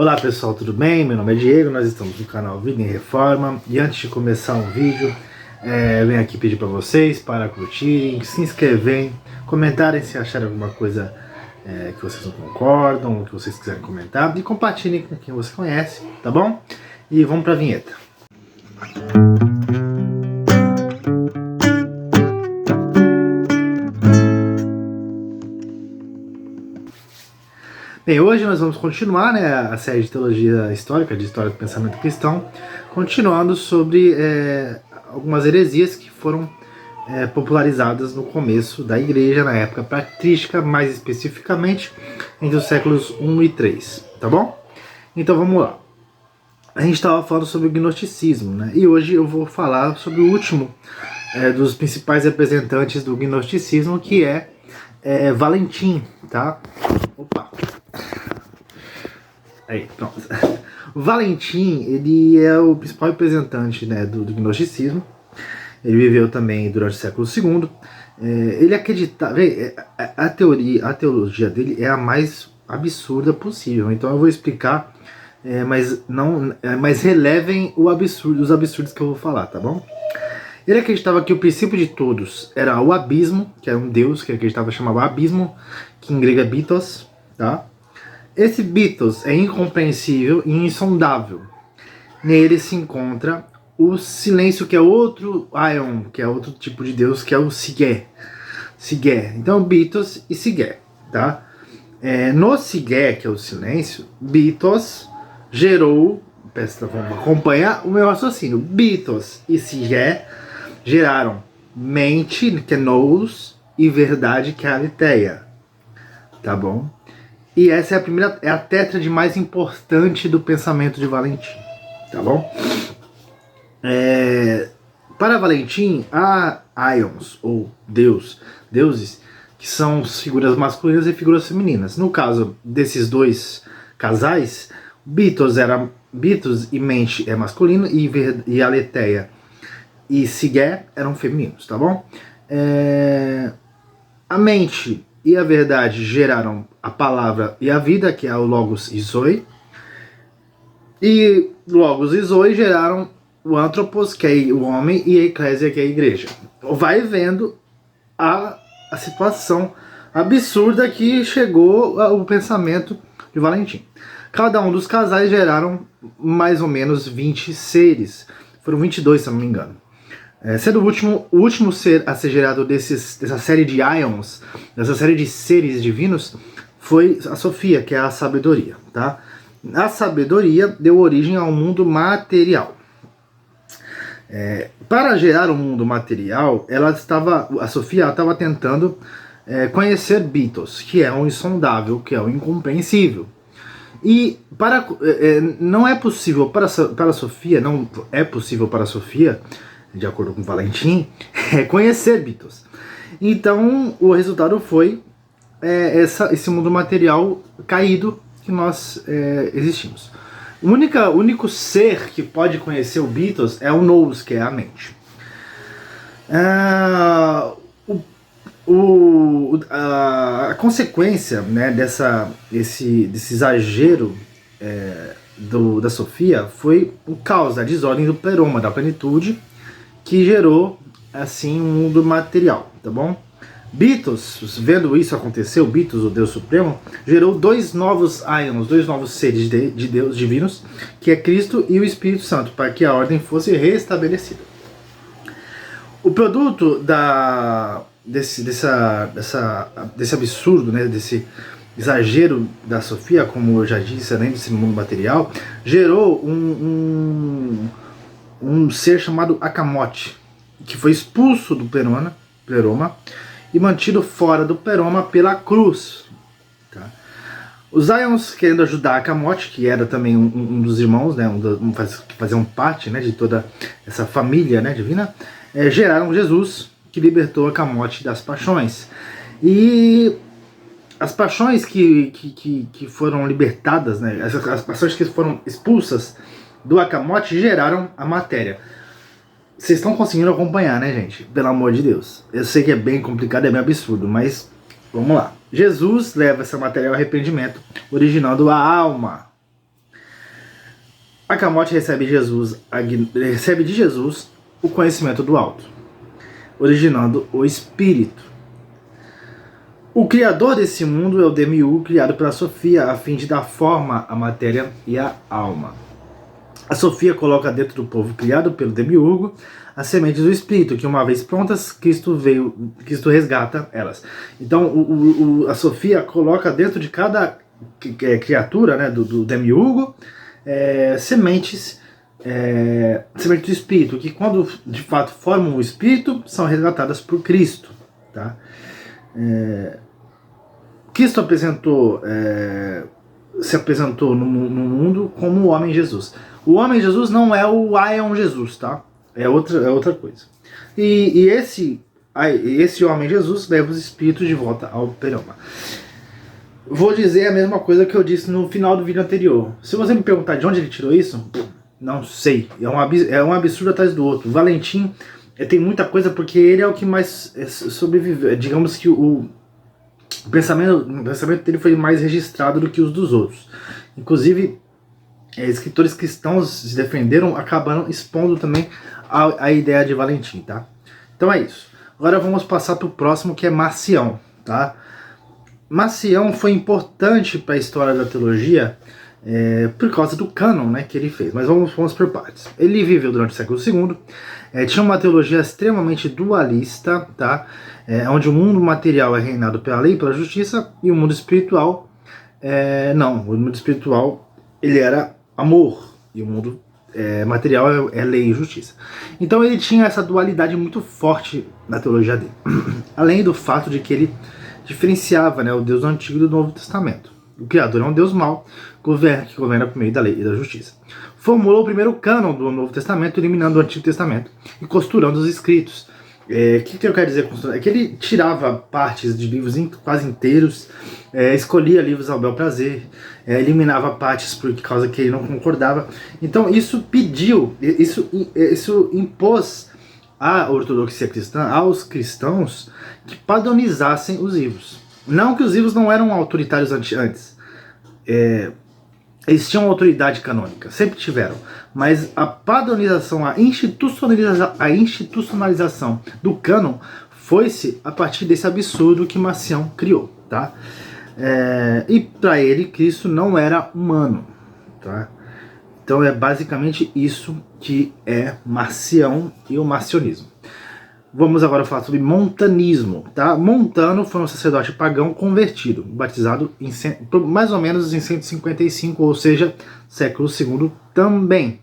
Olá pessoal, tudo bem? Meu nome é Diego, nós estamos no canal Vida em Reforma e antes de começar o vídeo, venho aqui pedir para vocês para curtirem, se inscreverem, comentarem se acharem alguma coisa que vocês não concordam, ou que vocês quiserem comentar e compartilhem com quem você conhece, tá bom? E vamos para a vinheta. Bem, hoje nós vamos continuar a série de teologia histórica, de história do pensamento cristão, continuando sobre algumas heresias que foram popularizadas no começo da igreja, na época patrística, mais especificamente entre os séculos 1 e 3, tá bom? Então vamos lá. A gente estava falando sobre o gnosticismo, né? E hoje eu vou falar sobre o último dos principais representantes do gnosticismo, que é Valentim, tá? Opa! Aí, pronto. O Valentim, ele é o principal representante, né, do gnosticismo. Ele viveu também durante o século II. Ele acreditava... A teologia dele é a mais absurda possível. Então eu vou explicar, mas relevem os absurdos que eu vou falar, tá bom? Ele acreditava que o princípio de todos era o abismo, que era um deus que ele acreditava chamava abismo, que em grego é bitos, tá? Esse bitos é incompreensível e insondável. Nele se encontra o silêncio, que é outro aion, que é outro tipo de deus, que é o Sigé. Sigé. Então, bitos e Sigé, tá? No Sigé, que é o silêncio, bitos gerou... Vamos acompanhar o meu raciocínio. Bitos e Sigé geraram mente, que é nous, e verdade, que é aletheia. Tá bom? E essa é a tétrade mais importante do pensamento de Valentim, tá bom? Para Valentim, há aions, ou deuses, que são figuras masculinas e figuras femininas. No caso desses dois casais, Bitos e mente é masculino e aletheia e Sigé eram femininos, tá bom? A mente e a verdade geraram a palavra e a vida, que é o Logos e Zoe. E Logos e Zoe geraram o Anthropos, que é o homem, e a Eclésia, que é a igreja. Vai vendo a situação absurda que chegou o pensamento de Valentim. Cada um dos casais geraram mais ou menos 20 seres. Foram 22, se eu não me engano. Sendo o último ser a ser gerado dessa série de aions, dessa série de seres divinos, foi a Sofia, que é a sabedoria, tá? A sabedoria deu origem ao mundo material. Para gerar um mundo material, a Sofia estava tentando conhecer Bitos, que é o insondável, que é o incompreensível. E não é possível para a Sofia, de acordo com Valentim, conhecer Bitos. Então o resultado foi esse mundo material caído que nós existimos. O único ser que pode conhecer o Bitos é o nous, que é a mente. A consequência, né, desse exagero da Sofia foi o caos, a desordem do pleroma, da plenitude, que gerou assim um mundo material, tá bom? Bitos, vendo isso acontecer, o Bitos, o Deus Supremo, gerou dois novos aions, dois novos seres de Deus divinos, que é Cristo e o Espírito Santo, para que a ordem fosse restabelecida. O produto desse absurdo, né, desse exagero da Sofia, como eu já disse, além desse mundo material, gerou um ser chamado Acamote, que foi expulso do pleroma e mantido fora do pleroma pela cruz. Tá? Os Aions, querendo ajudar Acamote, que era também um dos irmãos, né, que faziam parte, né, de toda essa família, né, divina, geraram Jesus, que libertou Acamote das paixões. E as paixões que foram libertadas, né, as paixões que foram expulsas do Acamote geraram a matéria. Vocês estão conseguindo acompanhar, né, gente? Pelo amor de Deus. Eu sei que é bem complicado, é bem absurdo, mas vamos lá. Jesus leva essa matéria ao arrependimento, originando a alma. Achamoth recebe de Jesus o conhecimento do alto, originando o espírito. O criador desse mundo é o Demiurgo, criado pela Sofia, a fim de dar forma à matéria e à alma. A Sofia coloca dentro do povo criado pelo Demiurgo as sementes do espírito, que uma vez prontas, Cristo resgata elas. Então a Sofia coloca dentro de cada criatura, né, do Demiurgo, sementes do espírito, que quando de fato formam o espírito, são resgatadas por Cristo, tá? Cristo se apresentou no mundo como o homem Jesus. O homem Jesus não é o Ion Jesus, tá? É outra coisa. E esse homem Jesus leva os espíritos de volta ao Perama. Vou dizer a mesma coisa que eu disse no final do vídeo anterior. Se você me perguntar de onde ele tirou isso, não sei. É um absurdo atrás do outro. O Valentim tem muita coisa porque ele é o que mais sobreviveu. Digamos que o pensamento dele foi mais registrado do que os dos outros. Inclusive, escritores cristãos se defenderam, acabaram expondo também a ideia de Valentim, tá? Então é isso. Agora vamos passar para o próximo, que é Marcião, tá? Marcião foi importante para a história da teologia por causa do cânon, né, que ele fez. Mas vamos por partes. Ele viveu durante o século II, tinha uma teologia extremamente dualista, tá? Onde o mundo material é reinado pela lei e pela justiça, e o mundo espiritual não. O mundo espiritual ele era amor, e o mundo material é lei e justiça. Então ele tinha essa dualidade muito forte na teologia dele. Além do fato de que ele diferenciava, né, o Deus Antigo do Novo Testamento. O Criador é um Deus mau, que governa por meio da lei e da justiça. Formulou o primeiro cânon do Novo Testamento, eliminando o Antigo Testamento e costurando os escritos. O que eu quero dizer com isso? É que ele tirava partes de livros quase inteiros, escolhia livros ao bel prazer, eliminava partes por causa que ele não concordava. Então isso impôs à ortodoxia cristã, aos cristãos, que padronizassem os livros. Não que os livros não eram autoritários antes. Eles tinham autoridade canônica, sempre tiveram, mas a padronização, a institucionalização do cânon foi-se a partir desse absurdo que Marcião criou, tá? E para ele, Cristo não era humano, tá? Então é basicamente isso que é Marcião e o marcionismo. Vamos agora falar sobre montanismo, tá? Montano foi um sacerdote pagão convertido, batizado mais ou menos em 155, ou seja, século II também.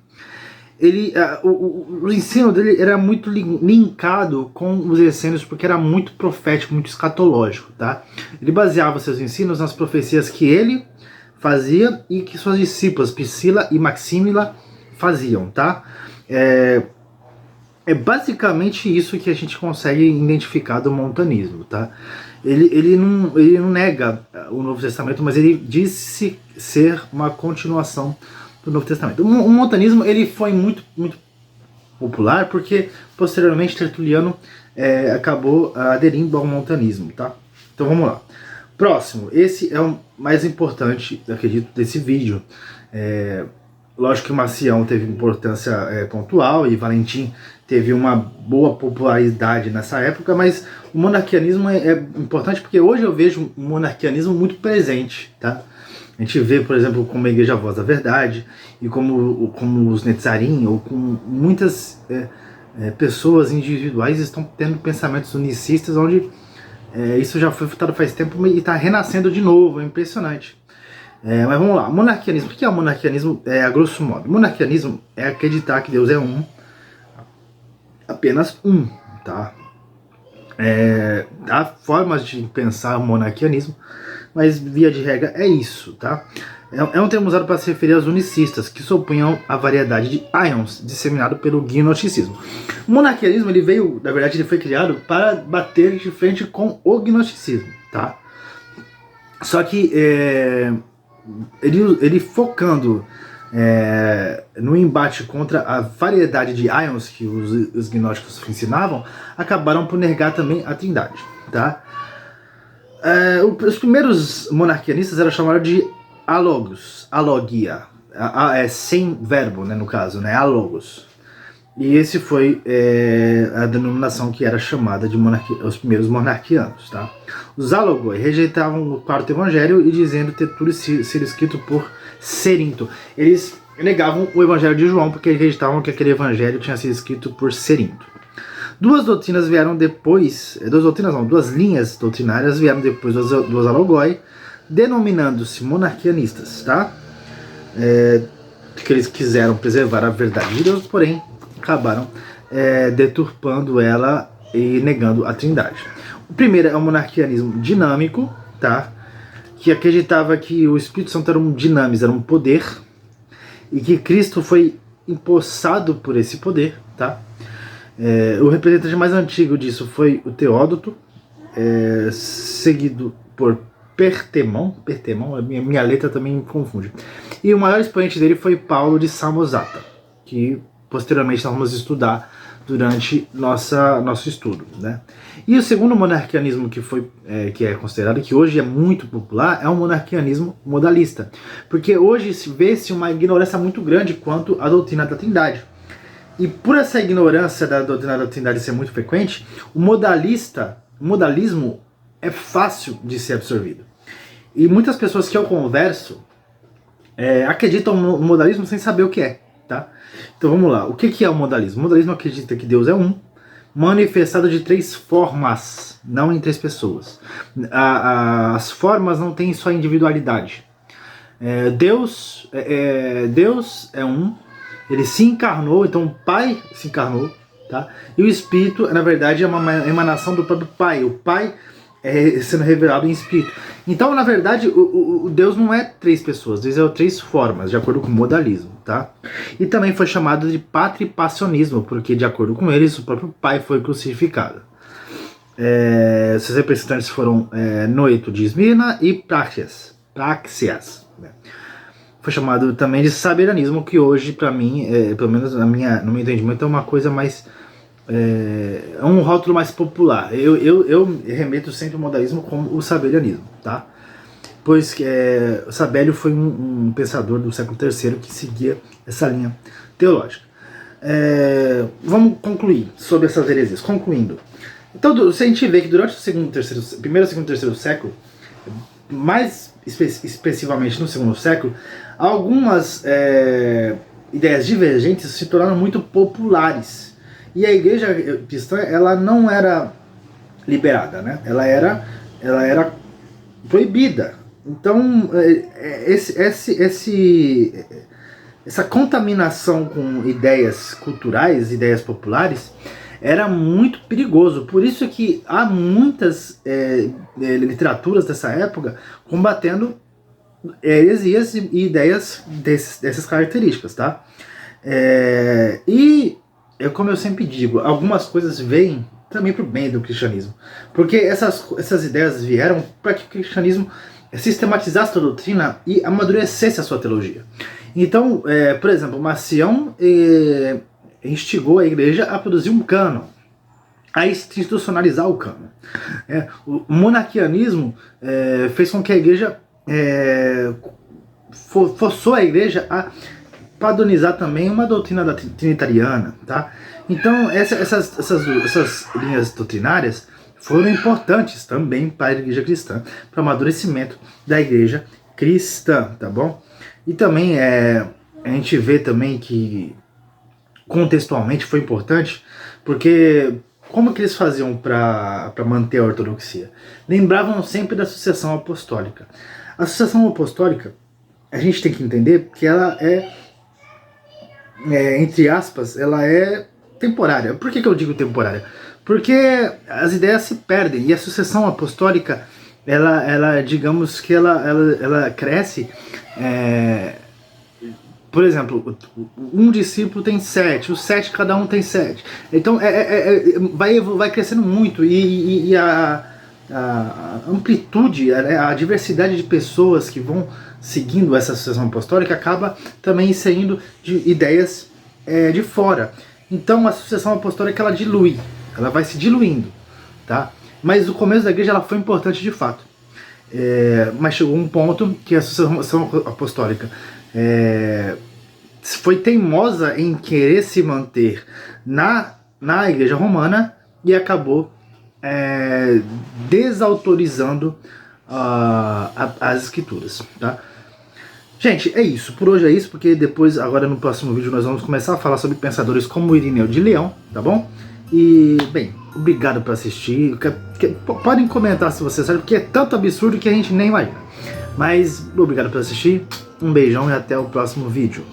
O ensino dele era muito linkado com os essênios, porque era muito profético, muito escatológico, tá? Ele baseava seus ensinos nas profecias que ele fazia e que suas discípulas Priscila e Maxímila faziam, tá? É basicamente isso que a gente consegue identificar do montanismo, tá? Ele não nega o Novo Testamento, mas ele disse ser uma continuação do Novo Testamento. O montanismo ele foi muito popular porque posteriormente Tertuliano acabou aderindo ao montanismo, tá? Então vamos lá. Próximo, esse é o mais importante, acredito, desse vídeo. Lógico que Marcião teve importância pontual e Valentim teve uma boa popularidade nessa época, mas o monarquianismo é importante porque hoje eu vejo o monarquianismo muito presente, tá? A gente vê, por exemplo, como a Igreja Voz da Verdade e como os Netzarim, ou com muitas pessoas individuais estão tendo pensamentos unicistas, onde isso já foi futado faz tempo e está renascendo de novo, é impressionante. Mas vamos lá, monarquianismo. O que é o monarquianismo a grosso modo? Monarquianismo é acreditar que Deus é um, apenas um, tá? Há formas de pensar o monarquianismo, mas via de regra é isso, tá? É um termo usado para se referir aos unicistas, que se opunham à variedade de íons disseminado pelo gnosticismo. O monarquianismo, na verdade, ele foi criado para bater de frente com o gnosticismo, tá? Só que ele focando no embate contra a variedade de íons que os gnósticos ensinavam, acabaram por negar também a trindade, tá? Os primeiros monarquianistas eram chamados de alogia. sem verbo, né, no caso, né, alogos. E esse foi a denominação que era chamada de os primeiros monarquianos, tá? Os alogoi rejeitavam o quarto evangelho e dizendo ter tudo sido escrito por Cerinto. Eles negavam o evangelho de João porque acreditavam que aquele evangelho tinha sido escrito por Cerinto. Duas doutrinas vieram depois, duas linhas doutrinárias vieram depois dos alogoi, denominando-se monarquianistas, tá? Que eles quiseram preservar a verdade de Deus, porém acabaram deturpando ela e negando a Trindade. O primeiro é o monarquianismo dinâmico, tá? Que acreditava que o Espírito Santo era um dinamis, era um poder, e que Cristo foi empossado por esse poder, tá? O representante mais antigo disso foi o Teódoto, seguido por Pertemon, minha letra também me confunde. E o maior expoente dele foi Paulo de Samosata, que posteriormente nós vamos estudar durante nosso estudo, né? E o segundo monarquianismo que é considerado, que hoje é muito popular, é o monarquianismo modalista, porque hoje vê-se uma ignorância muito grande quanto à doutrina da Trindade. E por essa ignorância da doutrina da Trindade ser muito frequente, o modalismo é fácil de ser absorvido. E muitas pessoas que eu converso acreditam no modalismo sem saber o que é, tá? Então vamos lá, o que é o modalismo? O modalismo acredita que Deus é um, manifestado de três formas, não em três pessoas. As formas não têm só individualidade. Deus é um, ele se encarnou, então o Pai se encarnou, tá? E o Espírito, na verdade, é uma emanação do próprio Pai. O Pai sendo revelado em Espírito. Então, na verdade, o Deus não é três pessoas, Deus é três formas, de acordo com o modalismo, tá? E também foi chamado de patripassionismo, porque, de acordo com eles, o próprio Pai foi crucificado. Seus representantes foram Noeto de Esmirna e Praxias. Né? Foi chamado também de saberianismo, que hoje, para mim, pelo menos no meu entendimento, é uma coisa mais... é um rótulo mais popular. Eu remeto sempre o modalismo como o sabelianismo, tá? Pois que o Sabélio foi um pensador do século III que seguia essa linha teológica. Vamos concluir sobre essas heresias. Concluindo, então, se a gente vê que durante o primeiro, segundo e terceiro século, mais especificamente no segundo século, algumas ideias divergentes se tornaram muito populares. E a igreja cristã, ela não era liberada, né? Ela era proibida. Então, essa contaminação com ideias culturais, ideias populares, era muito perigoso. Por isso que há muitas literaturas dessa época combatendo heresias e ideias dessas características, tá? Como eu sempre digo, algumas coisas vêm também para o bem do cristianismo. Porque essas ideias vieram para que o cristianismo sistematizasse a doutrina e amadurecesse a sua teologia. Então, por exemplo, Marcião instigou a igreja a produzir um cânon, a institucionalizar o cânon. O monarquianismo fez com que a igreja forçou a igreja a padronizar também uma doutrina trinitariana, tá? Então essas linhas doutrinárias foram importantes também para a igreja cristã, para o amadurecimento da igreja cristã, tá bom? E também a gente vê também que contextualmente foi importante, porque como que eles faziam para manter a ortodoxia? Lembravam sempre da sucessão apostólica. A sucessão apostólica, a gente tem que entender que ela entre aspas, ela é temporária. Por que eu digo temporária? Porque as ideias se perdem e a sucessão apostólica, ela digamos que ela cresce. Por exemplo, um discípulo tem 7, os 7 cada um tem 7. Então vai crescendo muito e a amplitude, a diversidade de pessoas que vão seguindo essa sucessão apostólica acaba também inserindo ideias de fora. Então a sucessão apostólica ela dilui, ela vai se diluindo, tá? Mas o começo da igreja ela foi importante de fato. Mas chegou um ponto que a sucessão apostólica foi teimosa em querer se manter na Igreja Romana e acabou desautorizando as escrituras, tá? Gente, é isso. Por hoje é isso, porque depois, agora no próximo vídeo, nós vamos começar a falar sobre pensadores como Irineu de Leão, tá bom? E, bem, obrigado por assistir. Podem comentar se vocês sabem, porque é tanto absurdo que a gente nem imagina. Mas, obrigado por assistir. Um beijão e até o próximo vídeo.